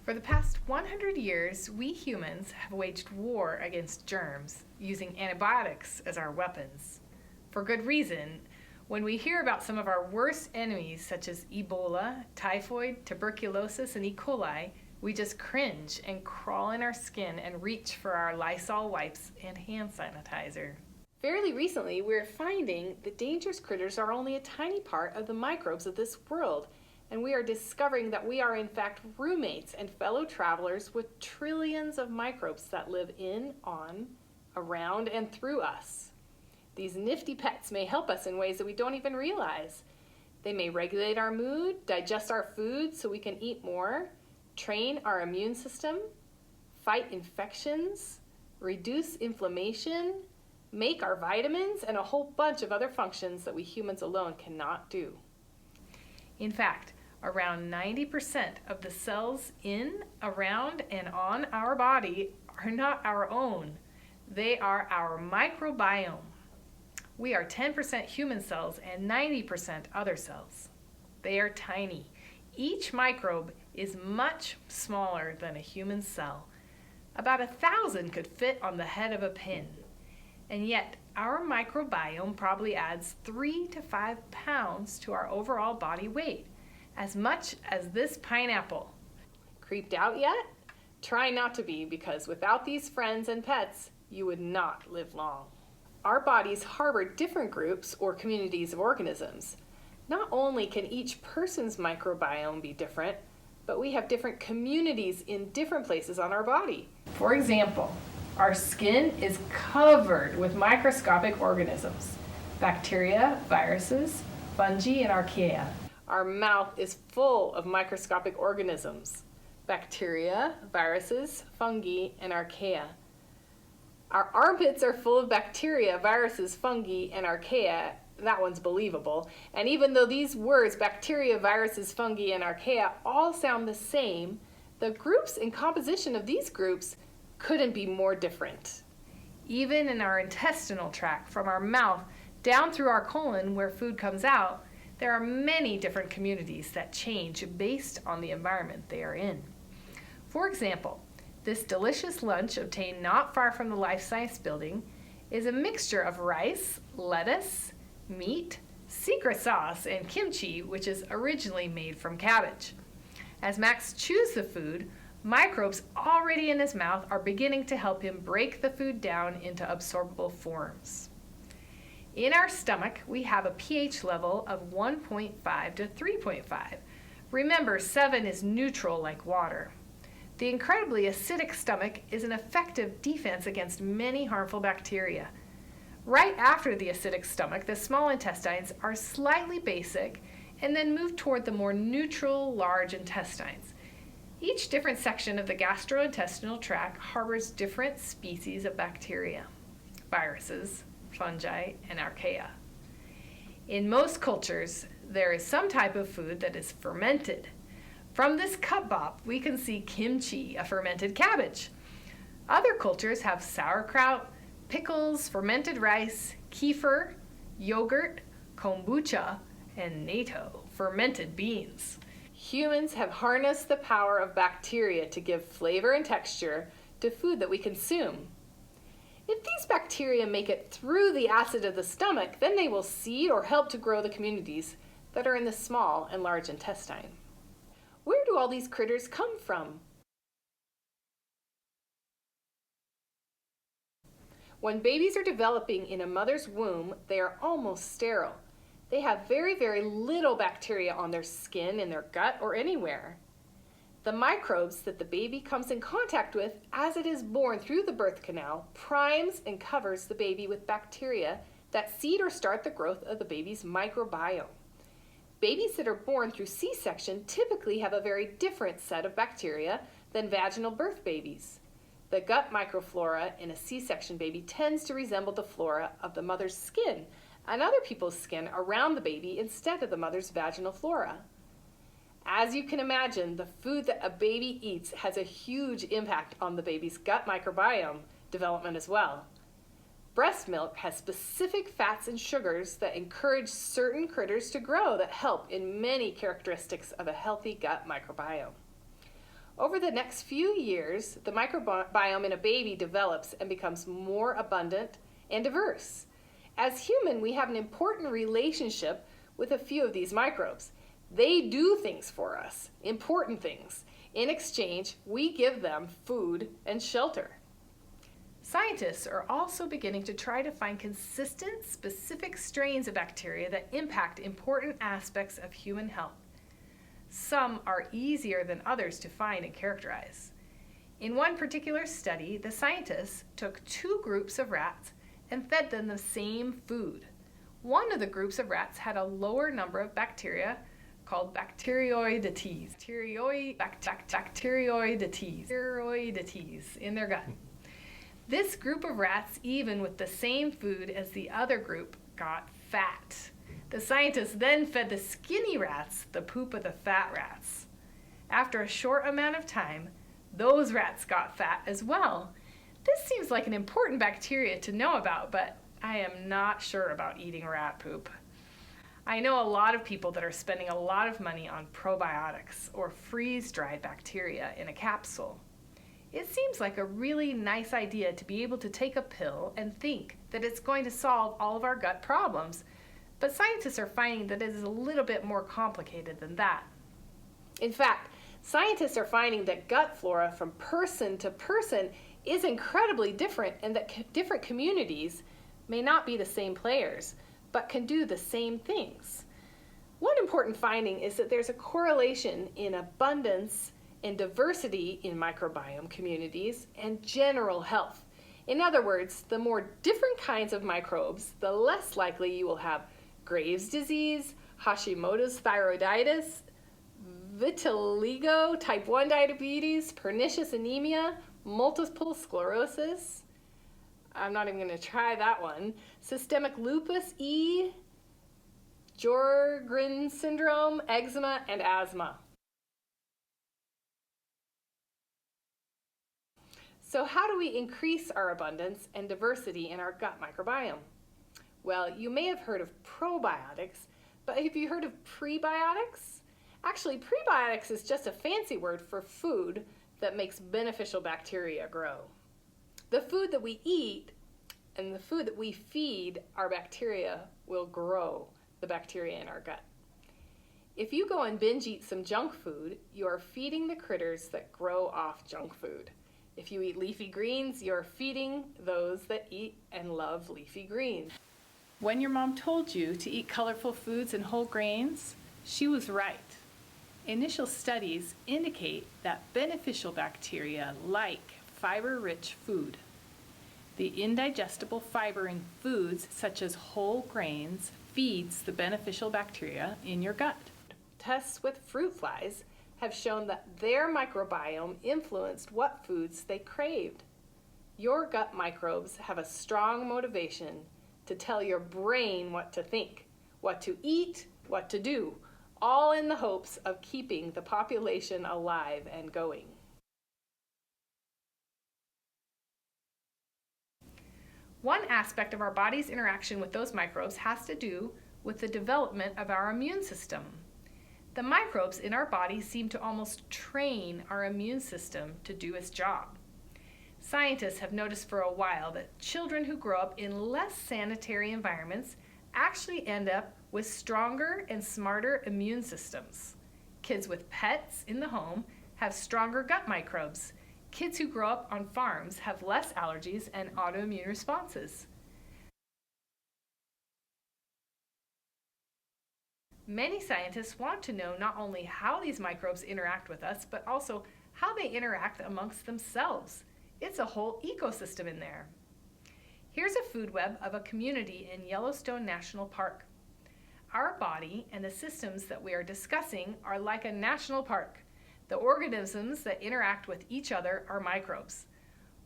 For the past 100 years, we humans have waged war against germs, using antibiotics as our weapons. For good reason. When we hear about some of our worst enemies, such as Ebola, typhoid, tuberculosis, and E. coli, we just cringe and crawl in our skin and reach for our Lysol wipes and hand sanitizer. Fairly recently, we're finding that dangerous critters are only a tiny part of the microbes of this world, and we are discovering that we are in fact roommates and fellow travelers with trillions of microbes that live in, on, around, and through us. These nifty pets may help us in ways that we don't even realize. They may regulate our mood, digest our food so we can eat more, train our immune system, fight infections, reduce inflammation, make our vitamins, and a whole bunch of other functions that we humans alone cannot do. In fact, around 90% of the cells in, around, and on our body are not our own. They are our microbiome. We are 10% human cells and 90% other cells. They are tiny. Each microbe is much smaller than a human cell. About 1,000 could fit on the head of a pin. And yet, our microbiome probably adds 3 to 5 pounds to our overall body weight, as much as this pineapple. Creeped out yet? Try not to be, because without these friends and pets, you would not live long. Our bodies harbor different groups or communities of organisms. Not only can each person's microbiome be different, but we have different communities in different places on our body. For example, our skin is covered with microscopic organisms, bacteria, viruses, fungi, and archaea. Our mouth is full of microscopic organisms, bacteria, viruses, fungi, and archaea. Our armpits are full of bacteria, viruses, fungi, and archaea. That one's believable. And even though these words, bacteria, viruses, fungi, and archaea, all sound the same, the groups and composition of these groups couldn't be more different. Even in our intestinal tract, from our mouth down through our colon where food comes out, there are many different communities that change based on the environment they are in. For example, this delicious lunch obtained not far from the Life Science Building is a mixture of rice, lettuce, meat, secret sauce, and kimchi, which is originally made from cabbage. As Max chews the food, microbes already in his mouth are beginning to help him break the food down into absorbable forms. In our stomach, we have a pH level of 1.5 to 3.5. Remember, 7 is neutral like water. The incredibly acidic stomach is an effective defense against many harmful bacteria. Right after the acidic stomach, the small intestines are slightly basic and then move toward the more neutral large intestines. Each different section of the gastrointestinal tract harbors different species of bacteria, viruses, fungi, and archaea. In most cultures, there is some type of food that is fermented. From this cup bop, we can see kimchi, a fermented cabbage. Other cultures have sauerkraut, pickles, fermented rice, kefir, yogurt, kombucha, and natto, fermented beans. Humans have harnessed the power of bacteria to give flavor and texture to food that we consume. If these bacteria make it through the acid of the stomach, then they will seed or help to grow the communities that are in the small and large intestine. Where do all these critters come from? When babies are developing in a mother's womb, they are almost sterile. They have very, very little bacteria on their skin, in their gut, or anywhere. The microbes that the baby comes in contact with as it is born through the birth canal primes and covers the baby with bacteria that seed or start the growth of the baby's microbiome. Babies that are born through C-section typically have a very different set of bacteria than vaginal birth babies. The gut microflora in a C-section baby tends to resemble the flora of the mother's skin and other people's skin around the baby instead of the mother's vaginal flora. As you can imagine, the food that a baby eats has a huge impact on the baby's gut microbiome development as well. Breast milk has specific fats and sugars that encourage certain critters to grow that help in many characteristics of a healthy gut microbiome. Over the next few years, the microbiome in a baby develops and becomes more abundant and diverse. As human, we have an important relationship with a few of these microbes. They do things for us, important things. In exchange, we give them food and shelter. Scientists are also beginning to try to find consistent, specific strains of bacteria that impact important aspects of human health. Some are easier than others to find and characterize. In one particular study, the scientists took two groups of rats and fed them the same food. One of the groups of rats had a lower number of bacteria called bacteroidetes in their gut. This group of rats, even with the same food as the other group, got fat. The scientists then fed the skinny rats the poop of the fat rats. After a short amount of time, those rats got fat as well. This seems like an important bacteria to know about, but I am not sure about eating rat poop. I know a lot of people that are spending a lot of money on probiotics or freeze-dried bacteria in a capsule. It seems like a really nice idea to be able to take a pill and think that it's going to solve all of our gut problems. But scientists are finding that it is a little bit more complicated than that. In fact, scientists are finding that gut flora from person to person is incredibly different, and that different communities may not be the same players, but can do the same things. One important finding is that there's a correlation in abundance and diversity in microbiome communities and general health. In other words, the more different kinds of microbes, the less likely you will have Graves' disease, Hashimoto's thyroiditis, vitiligo, type 1 diabetes, pernicious anemia, multiple sclerosis. I'm not even going to try that one. Systemic lupus, Sjogren's syndrome, eczema, and asthma. So how do we increase our abundance and diversity in our gut microbiome? Well, you may have heard of probiotics, but have you heard of prebiotics? Actually, prebiotics is just a fancy word for food that makes beneficial bacteria grow. The food that we eat and the food that we feed our bacteria will grow the bacteria in our gut. If you go and binge eat some junk food, you are feeding the critters that grow off junk food. If you eat leafy greens, you're feeding those that eat and love leafy greens. When your mom told you to eat colorful foods and whole grains, she was right. Initial studies indicate that beneficial bacteria like fiber-rich food. The indigestible fiber in foods such as whole grains feeds the beneficial bacteria in your gut. Tests with fruit flies have shown that their microbiome influenced what foods they craved. Your gut microbes have a strong motivation to tell your brain what to think, what to eat, what to do, all in the hopes of keeping the population alive and going. One aspect of our body's interaction with those microbes has to do with the development of our immune system. The microbes in our body seem to almost train our immune system to do its job. Scientists have noticed for a while that children who grow up in less sanitary environments actually end up with stronger and smarter immune systems. Kids with pets in the home have stronger gut microbes. Kids who grow up on farms have less allergies and autoimmune responses. Many scientists want to know not only how these microbes interact with us, but also how they interact amongst themselves. It's a whole ecosystem in there. Here's a food web of a community in Yellowstone National Park. Our body and the systems that we are discussing are like a national park. The organisms that interact with each other are microbes.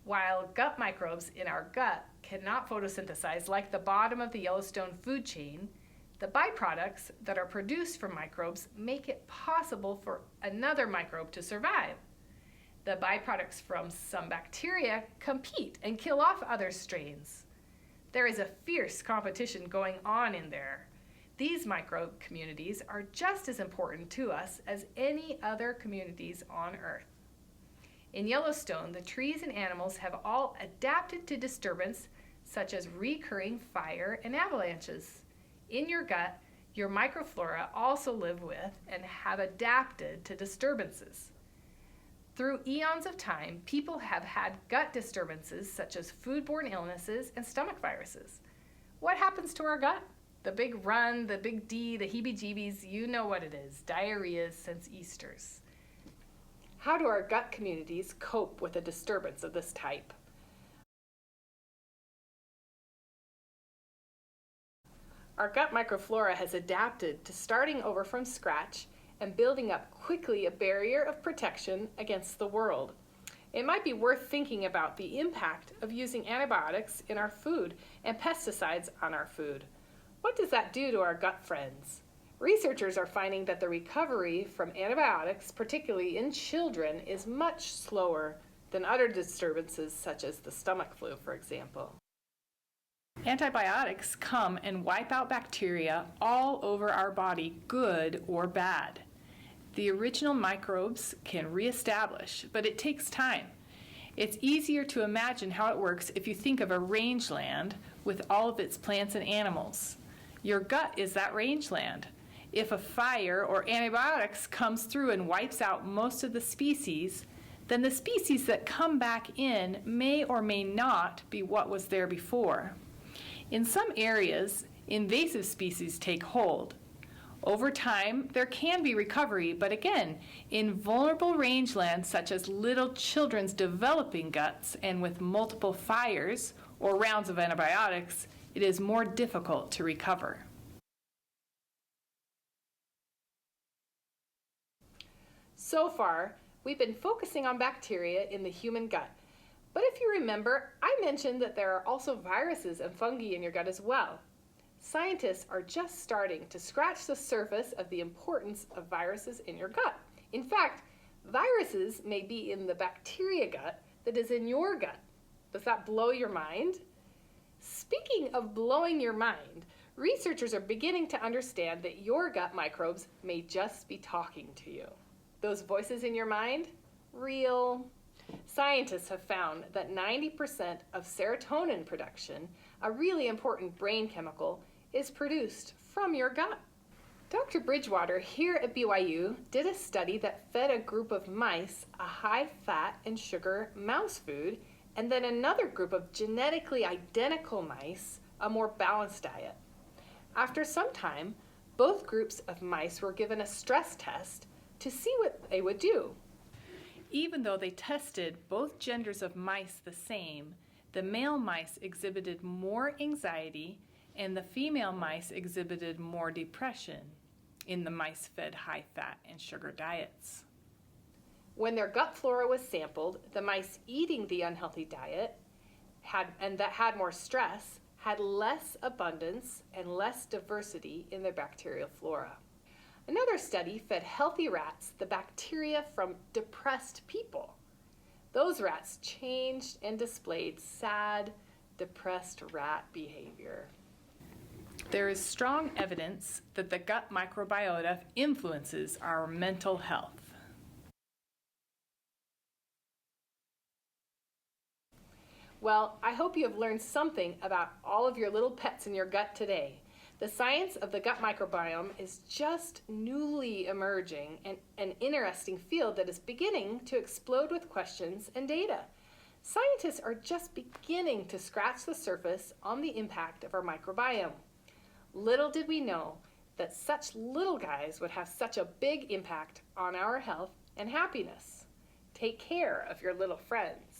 While gut microbes in our gut cannot photosynthesize like the bottom of the Yellowstone food chain, the byproducts that are produced from microbes make it possible for another microbe to survive. The byproducts from some bacteria compete and kill off other strains. There is a fierce competition going on in there. These microbe communities are just as important to us as any other communities on Earth. In Yellowstone, the trees and animals have all adapted to disturbance such as recurring fire and avalanches. In your gut, your microflora also live with and have adapted to disturbances. Through eons of time, people have had gut disturbances such as foodborne illnesses and stomach viruses. What happens to our gut? The big run, the big D, the heebie-jeebies, you know what it is, diarrhea since Easter's. How do our gut communities cope with a disturbance of this type? Our gut microflora has adapted to starting over from scratch and building up quickly a barrier of protection against the world. It might be worth thinking about the impact of using antibiotics in our food and pesticides on our food. What does that do to our gut friends? Researchers are finding that the recovery from antibiotics, particularly in children, is much slower than other disturbances such as the stomach flu, for example. Antibiotics come and wipe out bacteria all over our body, good or bad. The original microbes can reestablish, but it takes time. It's easier to imagine how it works if you think of a rangeland with all of its plants and animals. Your gut is that rangeland. If a fire or antibiotics comes through and wipes out most of the species, then the species that come back in may or may not be what was there before. In some areas, invasive species take hold. Over time, there can be recovery, but again, in vulnerable rangelands such as little children's developing guts and with multiple fires or rounds of antibiotics, it is more difficult to recover. So far, we've been focusing on bacteria in the human gut. But if you remember, I mentioned that there are also viruses and fungi in your gut as well. Scientists are just starting to scratch the surface of the importance of viruses in your gut. In fact, viruses may be in the bacteria gut that is in your gut. Does that blow your mind? Speaking of blowing your mind, researchers are beginning to understand that your gut microbes may just be talking to you. Those voices in your mind? Real. Scientists have found that 90% of serotonin production, a really important brain chemical, is produced from your gut. Dr. Bridgewater here at BYU did a study that fed a group of mice a high-fat and sugar mouse food and then another group of genetically identical mice a more balanced diet. After some time, both groups of mice were given a stress test to see what they would do. Even though they tested both genders of mice the same, the male mice exhibited more anxiety and the female mice exhibited more depression in the mice fed high-fat and sugar diets. When their gut flora was sampled, the mice eating the unhealthy diet that had more stress had less abundance and less diversity in their bacterial flora. Another study fed healthy rats the bacteria from depressed people. Those rats changed and displayed sad, depressed rat behavior. There is strong evidence that the gut microbiota influences our mental health. Well, I hope you have learned something about all of your little pets in your gut today. The science of the gut microbiome is just newly emerging and an interesting field that is beginning to explode with questions and data. Scientists are just beginning to scratch the surface on the impact of our microbiome. Little did we know that such little guys would have such a big impact on our health and happiness. Take care of your little friends.